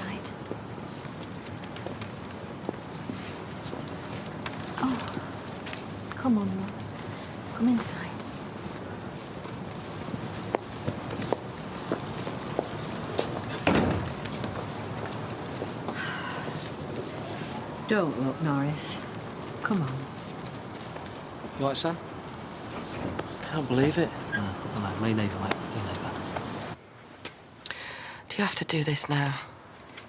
inside. Oh, come on, love. Come inside. Don't look, Norris. Come on. You all right, son? Can't believe it. No, me neither, mate. Me neither. Do you have to do this now?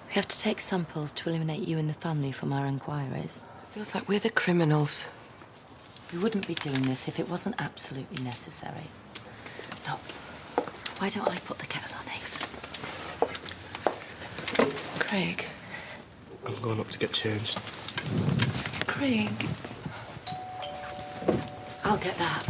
We have to take samples to eliminate you and the family from our inquiries. It feels like we're the criminals. We wouldn't be doing this if it wasn't absolutely necessary. Look, why don't I put the kettle on, eh? Craig. I'm going up to get changed. Craig. I'll get that.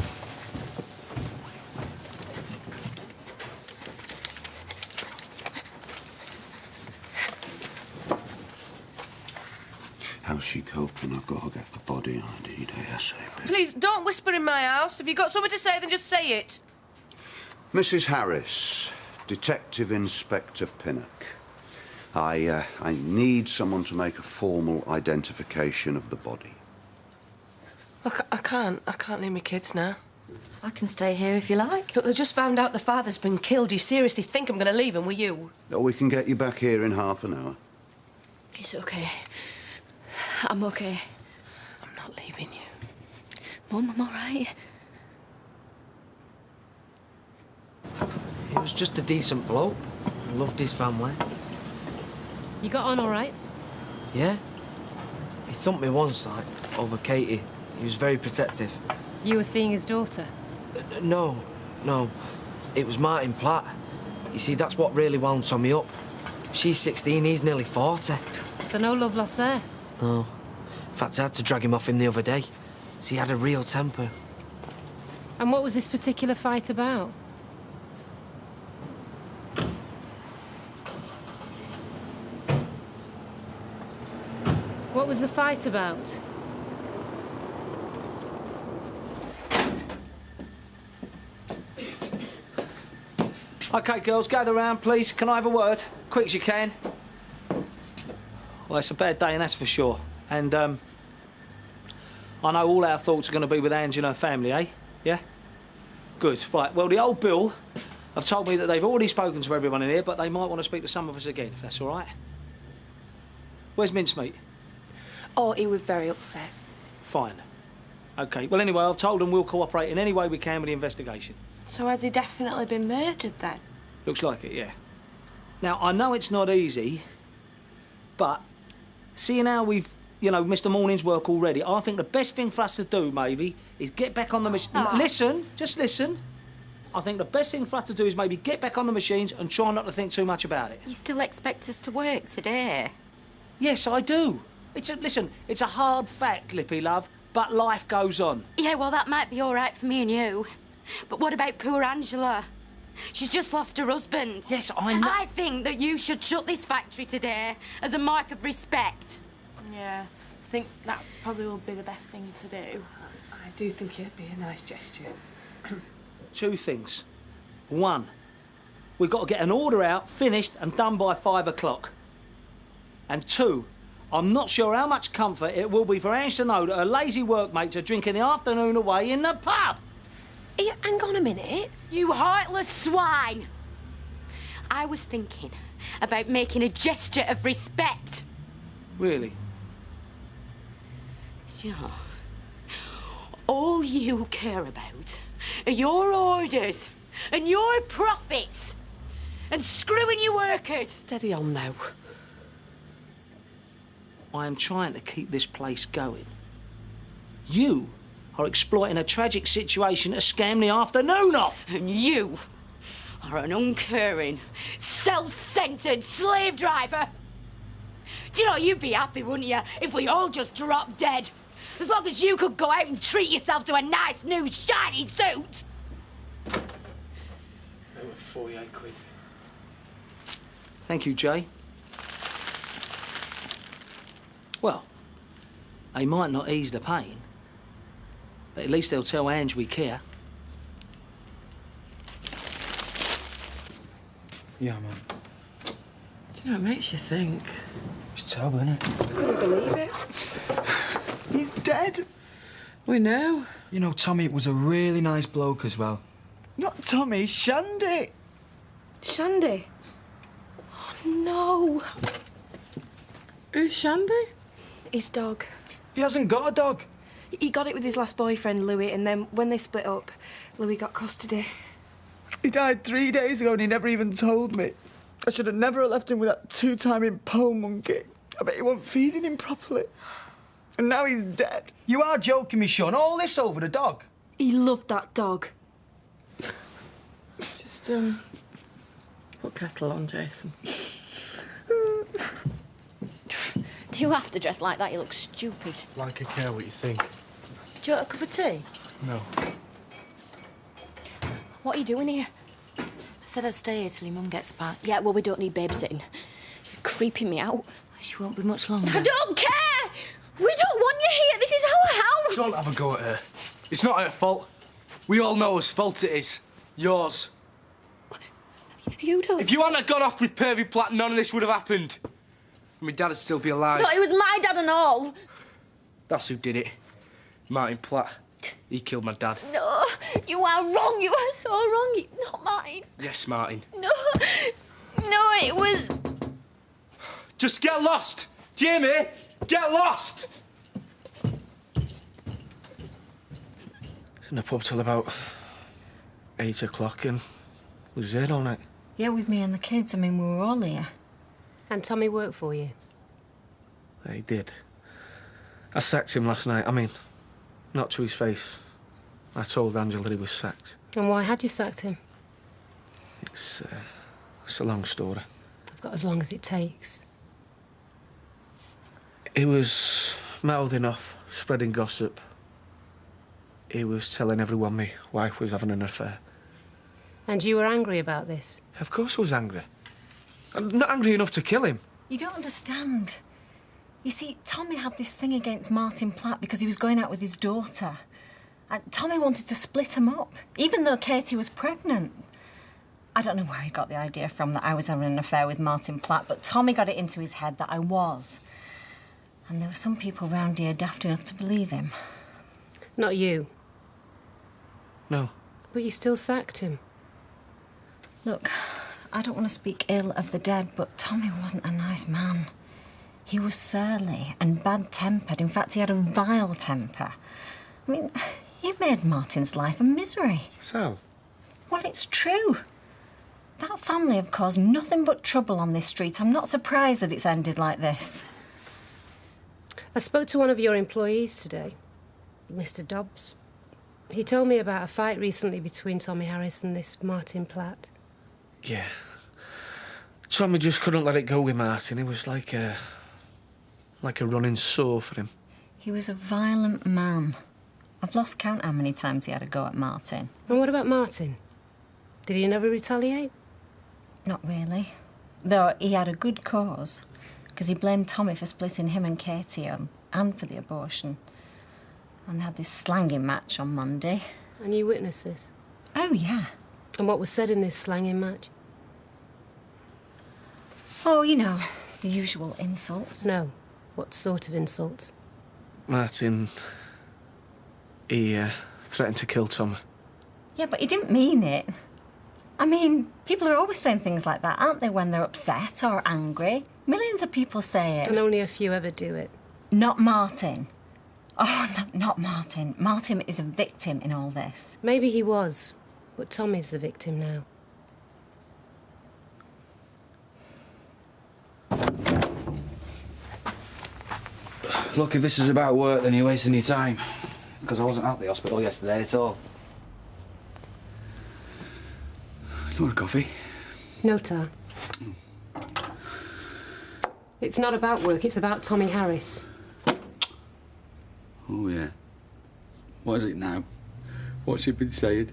How's she coping? I've got to get the body ID'd ASAP. Please, don't whisper in my house. If you've got something to say, then just say it. Mrs. Harris, Detective Inspector Pinnock. I need someone to make a formal identification of the body. I can't leave my kids now. I can stay here if you like. Look, they just found out the father's been killed. Do you seriously think I'm going to leave him with you? Oh, we can get you back here in half an hour. It's okay. I'm okay. I'm not leaving you. Mum, I'm all right. He was just a decent bloke. Loved his family. You got on all right? Yeah. He thumped me once, like, over Katy. He was very protective. You were seeing his daughter? No. It was Martin Platt. You see, that's what really wound Tommy up. She's 16, he's nearly 40. So no love lost there? No. In fact, I had to drag him off him the other day. See, he had a real temper. And what was this particular fight about? What was the fight about? OK, girls, gather round, please. Can I have a word? Quick as you can. Well, it's a bad day, and that's for sure. And, I know all our thoughts are going to be with Angie and her family, eh? Yeah? Good. Right, well, the old Bill have told me that they've already spoken to everyone in here, but they might want to speak to some of us again, if that's all right. Where's Mincemeat? Oh, he was very upset. Fine. OK, well, anyway, I've told them we'll cooperate in any way we can with the investigation. So has he definitely been murdered, then? Looks like it, yeah. Now, I know it's not easy, but seeing how we've, you know, missed the morning's work already, I think the best thing for us to do, maybe, is get back on the machine. Listen, just listen. I think the best thing for us to do is maybe get back on the machines and try not to think too much about it. You still expect us to work today? Yes, I do. Listen, it's a hard fact, Lippy, love, but life goes on. Yeah, well, that might be all right for me and you. But what about poor Angela? She's just lost her husband. Yes, I know. I think that you should shut this factory today as a mark of respect. Yeah, I think that probably will be the best thing to do. I do think it'd be a nice gesture. Two things. One, we've got to get an order out, finished and done by 5 o'clock. And two, I'm not sure how much comfort it will be for Ange to know that her lazy workmates are drinking the afternoon away in the pub. Hang on a minute. You heartless swine! I was thinking about making a gesture of respect. Really? You know, all you care about are your orders and your profits and screwing your workers. Steady on now. I am trying to keep this place going. You are exploiting a tragic situation to scam the afternoon off. And you are an uncaring, self-centred slave driver. Do you know, you'd be happy, wouldn't you, if we all just dropped dead? As long as you could go out and treat yourself to a nice new shiny suit. That was 48 quid. Thank you, Jay. Well, they might not ease the pain, but at least they'll tell Ange we care. Yeah, man. Do you You know, it makes you think. It's terrible, isn't it? I couldn't believe it. He's dead. We know. You know, Tommy was a really nice bloke as well. Not Tommy, Shandy. Shandy? Oh, no. Who's Shandy? His dog. He hasn't got a dog. He got it with his last boyfriend, Louis, and then when they split up, Louis got custody. He died 3 days ago and he never even told me. I should have never left him with that two-timing pole monkey. I bet he wasn't feeding him properly. And now he's dead. You are joking me, Sean. All this over the dog. He loved that dog. Just, put kettle on, Jason. Do you have to dress like that? You look stupid. Like I care what you think. Do you want a cup of tea? No. What are you doing here? I said I'd stay here till your mum gets back. Yeah, well, we don't need babysitting. You're creeping me out. She won't be much longer. I don't care! We don't want you here. This is our house. Don't have a go at her. It's not her fault. We all know whose fault it is. Yours. You don't. If you hadn't gone off with Pervy Platt, none of this would have happened. My dad'd still be alive. No, it was my dad and all. That's who did it. Martin Platt. He killed my dad. No, you are wrong. You are so wrong. It's not mine. Yes, Martin. No, it was... Just get lost! Do you hear me? Get lost! I was in the pub till about 8 o'clock and we was there all night. Yeah, with me and the kids. I mean, we were all here. And Tommy worked for you? He did. I sacked him last night. I mean, not to his face. I told Angela that he was sacked. And why had you sacked him? It's a long story. I've got as long as it takes. He was mouthing off, spreading gossip. He was telling everyone my wife was having an affair. And you were angry about this? Of course I was angry. I'm not angry enough to kill him. You don't understand. You see, Tommy had this thing against Martin Platt because he was going out with his daughter. And Tommy wanted to split them up, even though Katy was pregnant. I don't know where he got the idea from that I was having an affair with Martin Platt, but Tommy got it into his head that I was. And there were some people round here daft enough to believe him. Not you. No. But you still sacked him. Look, I don't want to speak ill of the dead, but Tommy wasn't a nice man. He was surly and bad-tempered. In fact, he had a vile temper. I mean, he made Martin's life a misery. So? Well, it's true. That family have caused nothing but trouble on this street. I'm not surprised that it's ended like this. I spoke to one of your employees today, Mr. Dobbs. He told me about a fight recently between Tommy Harris and this Martin Platt. Yeah. Tommy just couldn't let it go with Martin. It was like a running sore for him. He was a violent man. I've lost count how many times he had a go at Martin. And what about Martin? Did he never retaliate? Not really. Though he had a good cause, because he blamed Tommy for splitting him and Katy up, and for the abortion. And they had this slanging match on Monday. And you witnessed this? Oh, yeah. And what was said in this slanging match? Oh, you know, the usual insults. No. What sort of insults? Martin, he threatened to kill Tommy. Yeah, but he didn't mean it. I mean, people are always saying things like that, aren't they, when they're upset or angry? Millions of people say it. And only a few ever do it. Not Martin. Oh, not Martin. Martin is a victim in all this. Maybe he was, but Tommy's the victim now. Look, if this is about work, then you're wasting your time. Because I wasn't at the hospital yesterday at all. You want a coffee? No, Tar. It's not about work, it's about Tommy Harris. Oh, yeah. What is it now? What's he been saying?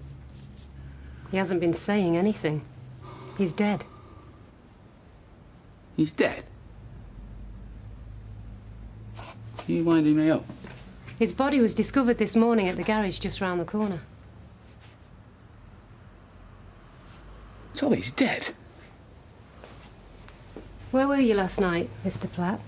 He hasn't been saying anything. He's dead. He's dead? Are you winding me up? His body was discovered this morning at the garage just round the corner. Tommy's dead? Where were you last night, Mr. Platt?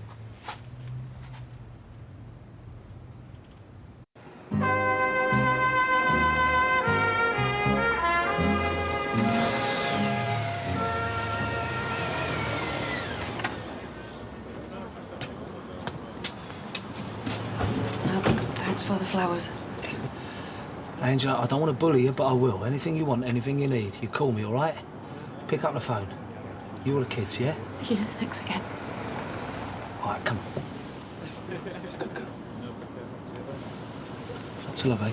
Thanks for the flowers. Angela, I don't want to bully you, but I will. Anything you want, anything you need, you call me, all right? Pick up the phone. You all the kids, yeah? Yeah, thanks again. All right, come on. Good girl. Lots of love, eh?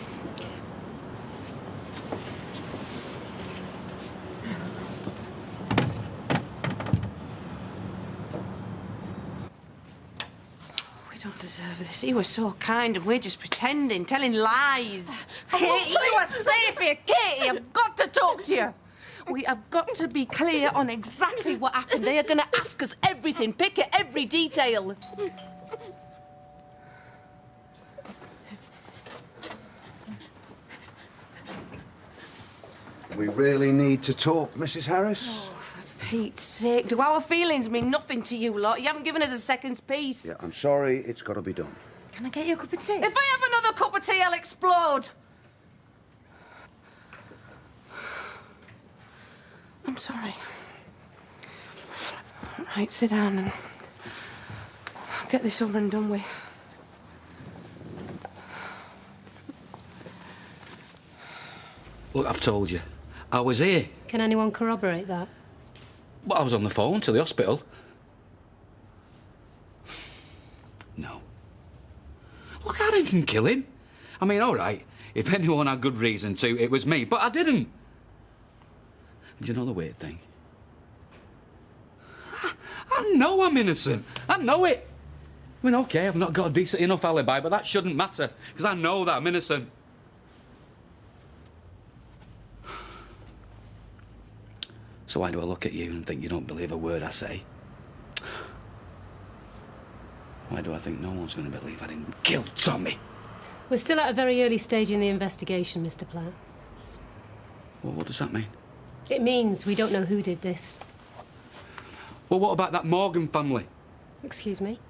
We don't deserve this. He was so kind and we're just pretending, telling lies. Katy, you are safe here. Katy, I've got to talk to you. We have got to be clear on exactly what happened. They are going to ask us everything, pick at every detail. We really need to talk, Mrs. Harris. Oh, for Pete's sake, do our feelings mean nothing to you lot? You haven't given us a second's peace. Yeah, I'm sorry, it's got to be done. Can I get you a cup of tea? If I have another cup of tea, I'll explode. I'm sorry. Right, sit down and get this over and done with. Look, I've told you. I was here. Can anyone corroborate that? Well, I was on the phone to the hospital. No. Look, I didn't kill him. I mean, all right, if anyone had good reason to, it was me, but I didn't. Do you know the weird thing? I know I'm innocent. I know it. I mean, OK, I've not got a decent enough alibi, but that shouldn't matter, because I know that I'm innocent. So why do I look at you and think you don't believe a word I say? Why do I think no one's going to believe I didn't kill Tommy? We're still at a very early stage in the investigation, Mr. Platt. Well, what does that mean? It means we don't know who did this. Well, what about that Morgan family? Excuse me?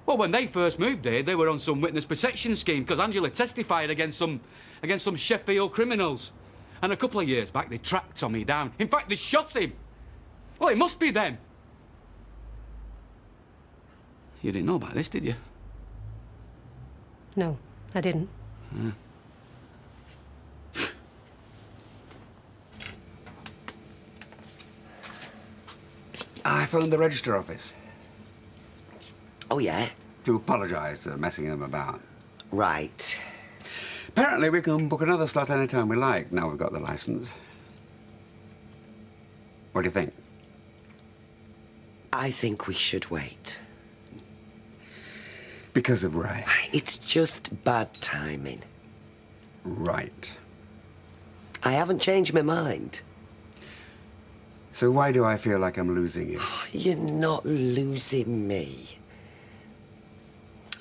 Well, when they first moved here, they were on some witness protection scheme because Angela testified against some Sheffield criminals. And a couple of years back, they tracked Tommy down. In fact, they shot him. Well, it must be them. You didn't know about this, did you? No, I didn't. I phoned the register office. Oh, yeah? To apologise for messing them about. Right. Apparently we can book another slot any time we like, now we've got the licence. What do you think? I think we should wait. Because of Ray? It's just bad timing. Right. I haven't changed my mind. So why do I feel like I'm losing you? You're not losing me.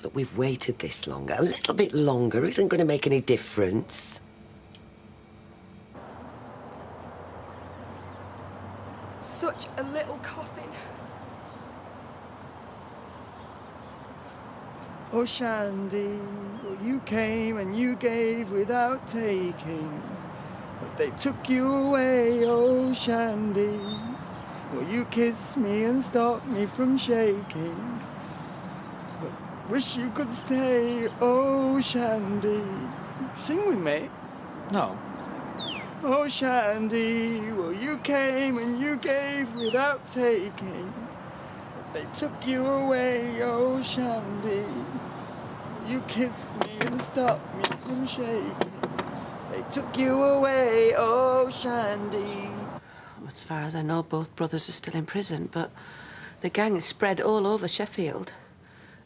Look, we've waited this long. A little bit longer isn't going to make any difference. Such a little coffin. Oh, Shandy, well, you came and you gave without taking. But they took you away, oh, Shandy. Well, you kissed me and stopped me from shaking. But wish you could stay, oh, Shandy. Sing with me. No. Oh, Shandy, well, you came and you gave without taking. But they took you away, oh, Shandy. You kissed me and stopped me from shaking. They took you away, oh, Shandy. As far as I know, both brothers are still in prison, but the gang is spread all over Sheffield.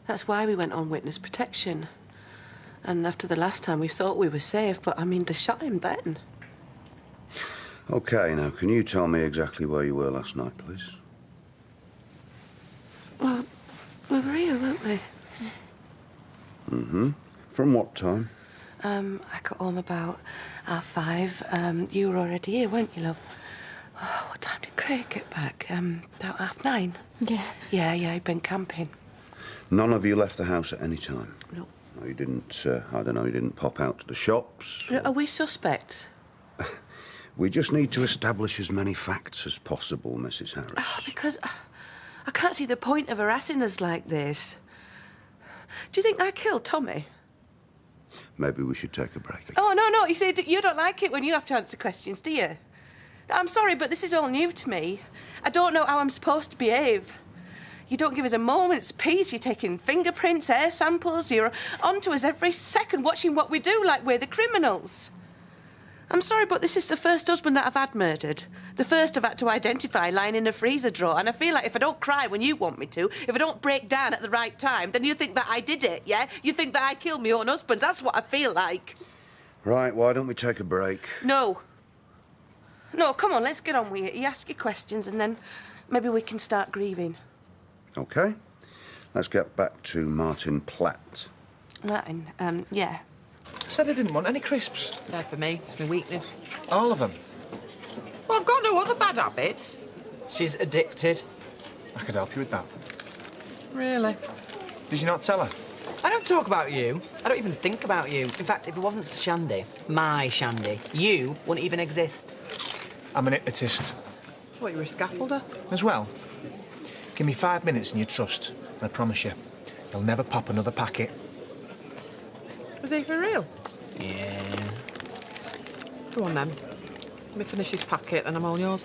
That's why we went on witness protection. And after the last time, we thought we were safe, but, I mean, they shot him then. OK, now, can you tell me exactly where you were last night, please? Well, we were here, weren't we? Mm-hmm. From what time? I got home about 5:30. You were already here, weren't you, love? Oh, what time did Chris Craig get back? About 9:30? Yeah. Yeah, he'd been camping. None of you left the house at any time? No. No, you didn't, I don't know, you didn't pop out to the shops? Are we suspects? We just need to establish as many facts as possible, Mrs. Harris. Oh, because I can't see the point of harassing us like this. Do you think I killed Tommy? Maybe we should take a break. Oh, no, you see, you don't like it when you have to answer questions, do you? I'm sorry, but this is all new to me. I don't know how I'm supposed to behave. You don't give us a moment's peace. You're taking fingerprints, hair samples. You're onto us every second, watching what we do like we're the criminals. I'm sorry, but this is the first husband that I've had murdered. The first I've had to identify lying in a freezer drawer. And I feel like if I don't cry when you want me to, if I don't break down at the right time, then you think that I did it, yeah? You think that I killed my own husband. That's what I feel like. Right, why don't we take a break? No. No, come on, let's get on with it. You ask your questions and then maybe we can start grieving. OK. Let's get back to Martin Platt. Martin, yeah. I said I didn't want any crisps. They're for me. It's my weakness. All of them? Well, I've got no other bad habits. She's addicted. I could help you with that. Really? Did you not tell her? I don't talk about you. I don't even think about you. In fact, if it wasn't for Shandy, my Shandy, you wouldn't even exist. I'm an hypnotist. What, you're a scaffolder? As well. Give me 5 minutes and you trust, and I promise you, they'll never pop another packet. Is he for real? Yeah. Go on, then. Let me finish this packet and I'm all yours.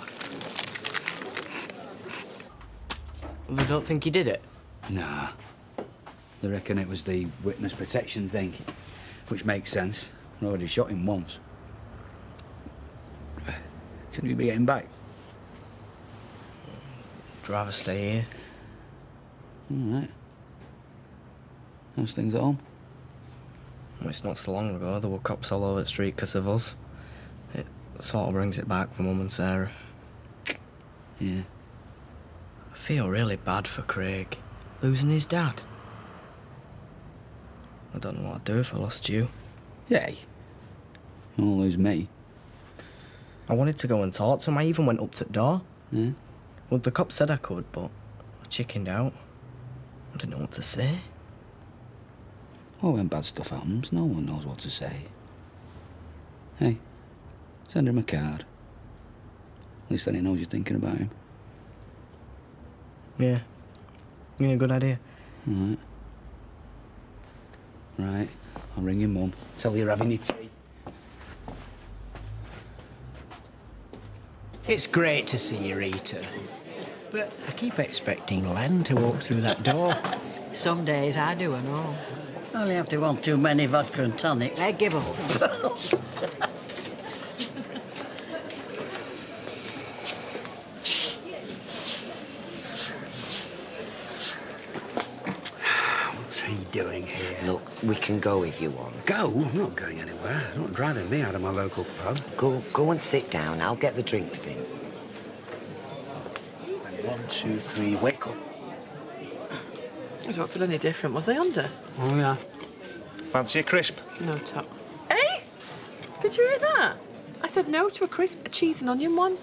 They don't think you did it? Nah. They reckon it was the witness protection thing, which makes sense. I already shot him once. Shouldn't you be getting back? I'd rather stay here. All right. How's things at home? Well, it's not so long ago. There were cops all over the street because of us. It sort of brings it back for Mum and Sarah. Yeah. I feel really bad for Craig. Losing his dad. I don't know what I'd do if I lost you. Yay. You won't lose me. I wanted to go and talk to him. I even went up to the door. Yeah? Well, the cop said I could, but I chickened out. I didn't know what to say. Well, when bad stuff happens, no one knows what to say. Hey, send him a card. At least then he knows you're thinking about him. Yeah. Yeah, good idea. All right. Right, I'll ring your mum. Tell her you're having your tea. It's great to see you, Rita. But I keep expecting Len to walk through that door. Some days I do and all. Only have to want too many vodka and tonics. I give up. What's he doing here? Look, we can go if you want. Go? I'm not going anywhere. You're not driving me out of my local pub. Go and sit down. I'll get the drinks in. And 1, 2, 3, wake up. I don't feel any different. Was I under? Oh, yeah. Fancy a crisp? No, top. Hey! Did you hear that? I said no to a crisp, a cheese and onion one.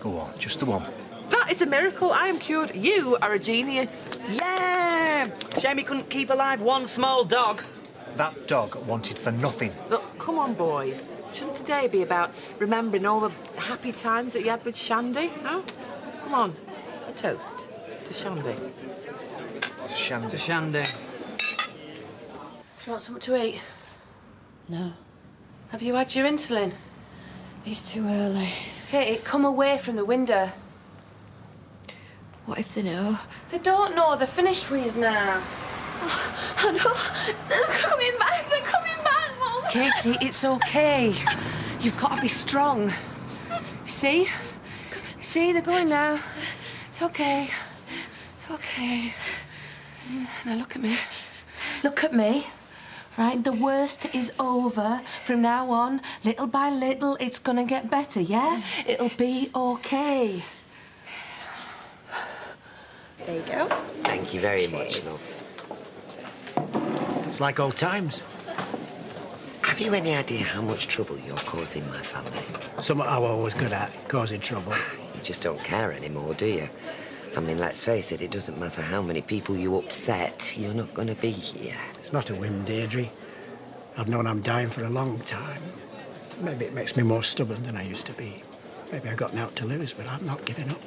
Go on, just the one. That is a miracle. I am cured. You are a genius. Yeah! Shame he couldn't keep alive one small dog. That dog wanted for nothing. Look, come on, boys. Shouldn't today be about remembering all the happy times that you had with Shandy, no? Come on. A toast to Shandy. To Shandy. To Shandy. Do you want something to eat? No. Have you had your insulin? It's too early. Katy, come away from the window. What if they know? They don't know. They're finished with us now. I know. They're coming back. They're coming back, Mum. Katy, it's okay. You've got to be strong. See? See, they're going now. It's okay. It's okay. Now look at me. Look at me. Right, the worst is over. From now on, little by little, it's gonna get better, yeah? It'll be okay. There you go. Thank you very much, love. It's like old times. Have you any idea how much trouble you're causing my family? Something I'm always good at, causing trouble. You just don't care anymore, do you? I mean, let's face it, it doesn't matter how many people you upset, you're not going to be here. It's not a whim, Deirdre. I've known I'm dying for a long time. Maybe it makes me more stubborn than I used to be. Maybe I've got out to lose, but I'm not giving up.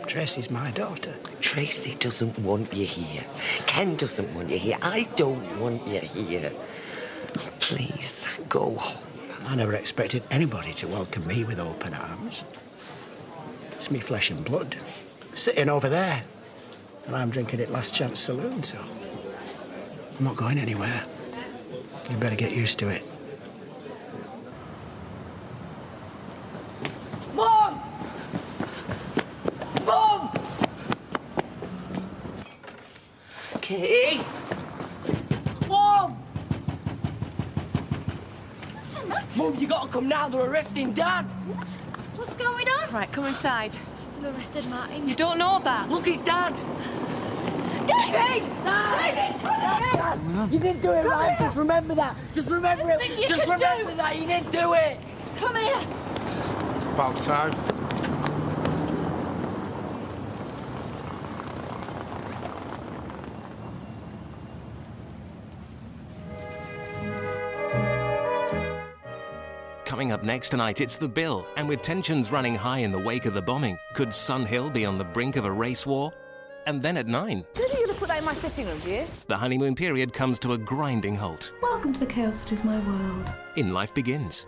Tracy's my daughter. Tracy doesn't want you here. Ken doesn't want you here. I don't want you here. Oh, please, go home. I never expected anybody to welcome me with open arms. It's me flesh and blood, sitting over there. And I'm drinking it Last Chance Saloon, so I'm not going anywhere. You better get used to it. Mom! Mom! Katy! Mom! What's the matter? Mum, you gotta come now. They're arresting Dad. What? What's going on? Right, come inside. They've arrested Martin. You don't know that? Look, it's Dad. David! Dad! You didn't do it right. Just remember that. Just remember it. Just remember that. You didn't do it. Come here. About time. Coming up next tonight, it's The Bill, and with tensions running high in the wake of the bombing, could Sun Hill be on the brink of a race war? And then at 9, Did you put that in my sitting room, do you? the honeymoon period comes to a grinding halt. Welcome to the chaos that is my world. In Life Begins.